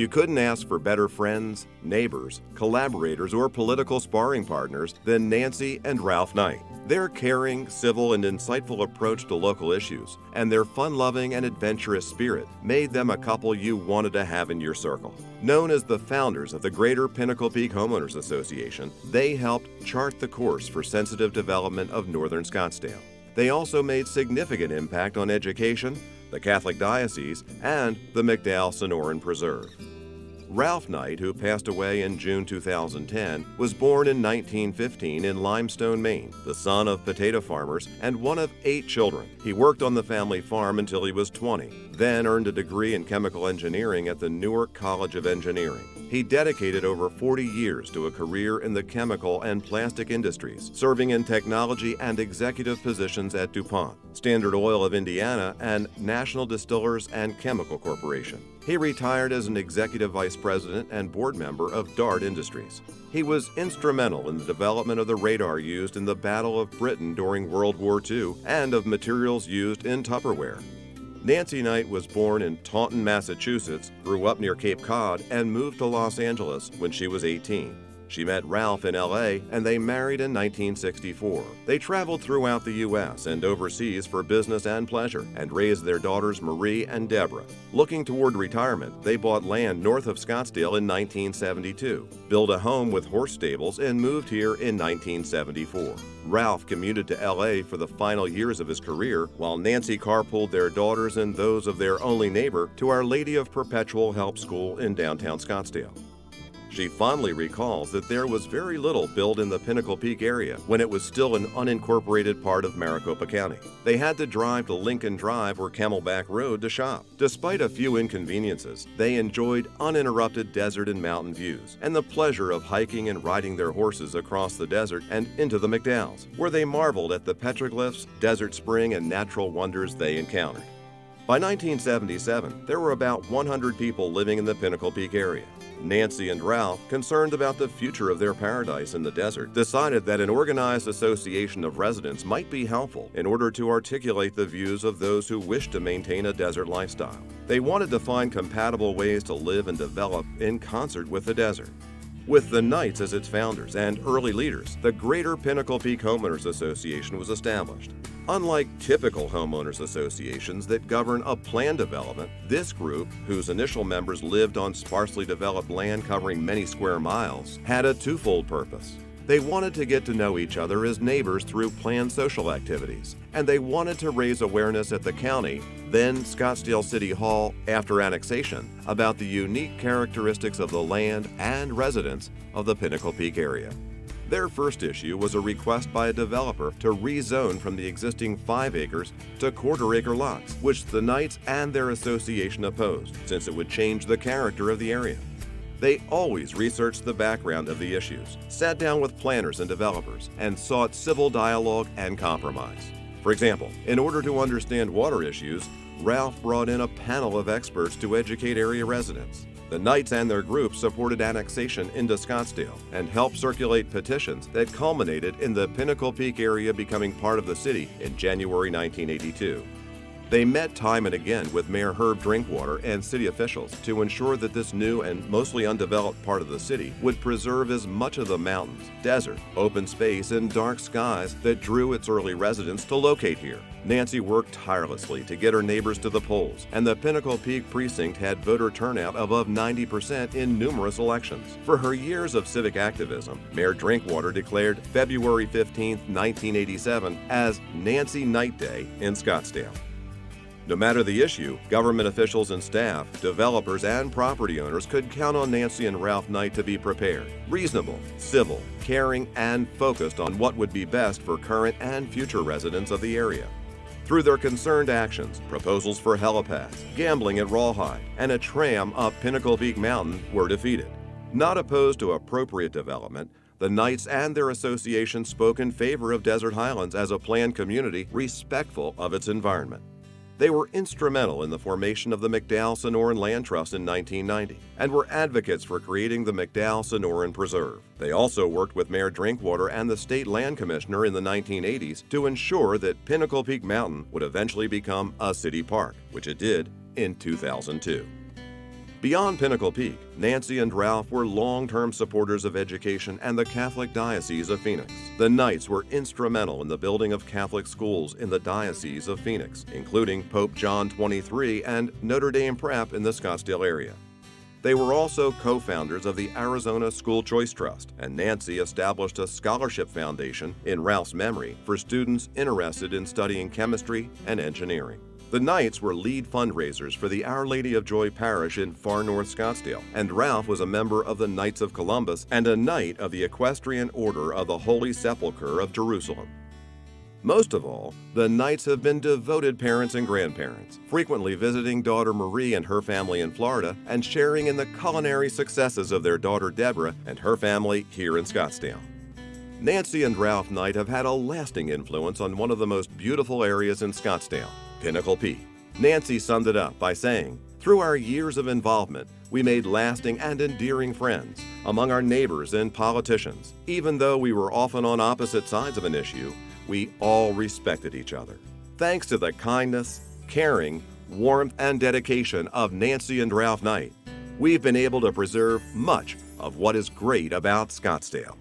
You couldn't ask for better friends, neighbors, collaborators, or political sparring partners than Nancy and Ralph Knight. Their caring, civil, and insightful approach to local issues and their fun-loving and adventurous spirit made them a couple you wanted to have in your circle. Known as the founders of the Greater Pinnacle Peak Homeowners Association, they helped chart the course for sensitive development of northern Scottsdale. They also made significant impact on education, the Catholic Diocese, and the McDowell-Sonoran Preserve. Ralph Knight, who passed away in June 2010, was born in 1915 in Limestone, Maine, the son of potato farmers and one of 8 children. He worked on the family farm until he was 20, then earned a degree in chemical engineering at the Newark College of Engineering. He dedicated over 40 years to a career in the chemical and plastic industries, serving in technology and executive positions at DuPont, Standard Oil of Indiana, and National Distillers and Chemical Corporation. He retired as an executive vice president and board member of Dart Industries. He was instrumental in the development of the radar used in the Battle of Britain during World War II and of materials used in Tupperware. Nancy Knight was born in Taunton, Massachusetts, grew up near Cape Cod, and moved to Los Angeles when she was 18. She met Ralph in LA and they married in 1964. They traveled throughout the U.S. and overseas for business and pleasure and raised their daughters Marie and Deborah. Looking toward retirement, they bought land north of Scottsdale in 1972, built a home with horse stables, and moved here in 1974. Ralph commuted to LA for the final years of his career, while Nancy carpooled their daughters and those of their only neighbor to Our Lady of Perpetual Help School in downtown Scottsdale. She fondly recalls that there was very little built in the Pinnacle Peak area when it was still an unincorporated part of Maricopa County. They had to drive to Lincoln Drive or Camelback Road to shop. Despite a few inconveniences, they enjoyed uninterrupted desert and mountain views and the pleasure of hiking and riding their horses across the desert and into the McDowells, where they marveled at the petroglyphs, desert spring, and natural wonders they encountered. By 1977, there were about 100 people living in the Pinnacle Peak area. Nancy and Ralph, concerned about the future of their paradise in the desert, decided that an organized association of residents might be helpful in order to articulate the views of those who wished to maintain a desert lifestyle. They wanted to find compatible ways to live and develop in concert with the desert. With the Knights as its founders and early leaders, the Greater Pinnacle Peak Homeowners Association was established. Unlike typical homeowners associations that govern a planned development, this group, whose initial members lived on sparsely developed land covering many square miles, had a twofold purpose. They wanted to get to know each other as neighbors through planned social activities, and they wanted to raise awareness at the county, then Scottsdale City Hall after annexation, about the unique characteristics of the land and residents of the Pinnacle Peak area. Their first issue was a request by a developer to rezone from the existing 5 acres to quarter-acre lots, which the Knights and their association opposed, since it would change the character of the area. They always researched the background of the issues, sat down with planners and developers, and sought civil dialogue and compromise. For example, in order to understand water issues, Ralph brought in a panel of experts to educate area residents. The Knights and their group supported annexation into Scottsdale and helped circulate petitions that culminated in the Pinnacle Peak area becoming part of the city in January 1982. They met time and again with Mayor Herb Drinkwater and city officials to ensure that this new and mostly undeveloped part of the city would preserve as much of the mountains, desert, open space, and dark skies that drew its early residents to locate here. Nancy worked tirelessly to get her neighbors to the polls, and the Pinnacle Peak precinct had voter turnout above 90% in numerous elections. For her years of civic activism, Mayor Drinkwater declared February 15, 1987 as Nancy Knight Day in Scottsdale. No matter the issue, government officials and staff, developers, and property owners could count on Nancy and Ralph Knight to be prepared, reasonable, civil, caring, and focused on what would be best for current and future residents of the area. Through their concerned actions, proposals for helipads, gambling at Rawhide, and a tram up Pinnacle Peak Mountain were defeated. Not opposed to appropriate development, the Knights and their association spoke in favor of Desert Highlands as a planned community respectful of its environment. They were instrumental in the formation of the McDowell-Sonoran Land Trust in 1990 and were advocates for creating the McDowell-Sonoran Preserve. They also worked with Mayor Drinkwater and the State Land Commissioner in the 1980s to ensure that Pinnacle Peak Mountain would eventually become a city park, which it did in 2002. Beyond Pinnacle Peak, Nancy and Ralph were long-term supporters of education and the Catholic Diocese of Phoenix. The Knights were instrumental in the building of Catholic schools in the Diocese of Phoenix, including Pope John XXIII and Notre Dame Prep in the Scottsdale area. They were also co-founders of the Arizona School Choice Trust, and Nancy established a scholarship foundation in Ralph's memory for students interested in studying chemistry and engineering. The Knights were lead fundraisers for the Our Lady of Joy Parish in far north Scottsdale, and Ralph was a member of the Knights of Columbus and a Knight of the Equestrian Order of the Holy Sepulchre of Jerusalem. Most of all, the Knights have been devoted parents and grandparents, frequently visiting daughter Marie and her family in Florida and sharing in the culinary successes of their daughter Deborah and her family here in Scottsdale. Nancy and Ralph Knight have had a lasting influence on one of the most beautiful areas in Scottsdale, Pinnacle Peak. Nancy summed it up by saying, "Through our years of involvement, we made lasting and endearing friends among our neighbors and politicians. Even though we were often on opposite sides of an issue, we all respected each other." Thanks to the kindness, caring, warmth, and dedication of Nancy and Ralph Knight, we've been able to preserve much of what is great about Scottsdale.